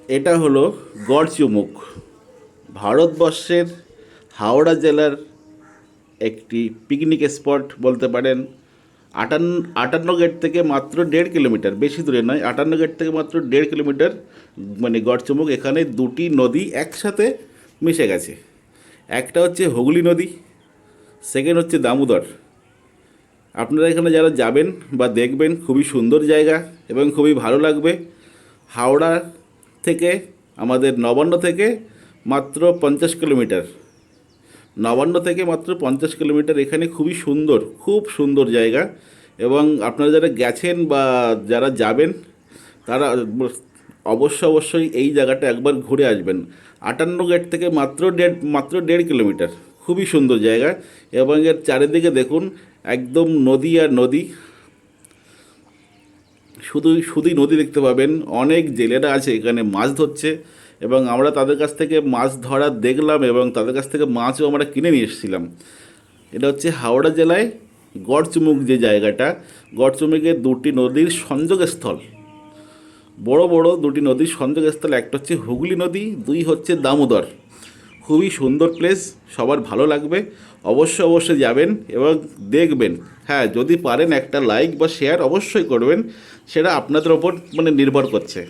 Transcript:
এটা হলো গড়চুমুক, ভারতবর্ষের হাওড়া জেলার একটি পিকনিক স্পট বলতে পারেন। আটান্ন 58 গেট থেকে মাত্র 1.5 কিলোমিটার, বেশি দূরে নয়, 58 গেট থেকে মাত্র 1.5 কিলোমিটার মানে গড়চুমুক। এখানে দুটি নদী একসাথে মিশে গেছে। একটা হচ্ছে হুগলি নদী, সেকেন্ড হচ্ছে দামোদর। আপনারা এখানে যারা যাবেন বা দেখবেন, খুবই সুন্দর জায়গা এবং খুবই ভালো লাগবে। হাওড়া থেকে, আমাদের নবান্ন থেকে মাত্র 50 কিলোমিটার, নবান্ন থেকে মাত্র 50 কিলোমিটার। এখানে খুবই সুন্দর, খুব সুন্দর জায়গা। এবং আপনারা যারা গেছেন বা যারা যাবেন, তারা অবশ্যই এই জায়গাটা একবার ঘুরে আসবেন। 58 গেট থেকে মাত্র দেড় কিলোমিটার, খুবই সুন্দর জায়গা। এবং এর চারিদিকে দেখুন, একদম নদী আর নদী, শুধুই নদী দেখতে পাবেন। অনেক জেলেরা আছে এখানে মাছ ধরছে, এবং আমরা তাদের কাছ থেকে মাছ ধরা দেখলাম এবং তাদের কাছ থেকে মাছও আমরা কিনে নিয়ে এসেছিলাম। এটা হচ্ছে হাওড়া জেলায় গড়চুমুক যে জায়গাটা, গড়চুমুকের দুটি নদীর সংযোগস্থল, বড় বড় দুটি নদীর সংযোগস্থল। একটা হচ্ছে হুগলি নদী, দুই হচ্ছে দামোদর। খুবই সুন্দর প্লেস, সবার ভালো লাগবে। অবশ্যই যাবেন এবং দেখবেন। হ্যাঁ, যদি পারেন একটা লাইক বা শেয়ার অবশ্যই করবেন, সেটা আপনাদের ওপর নির্ভর করছে।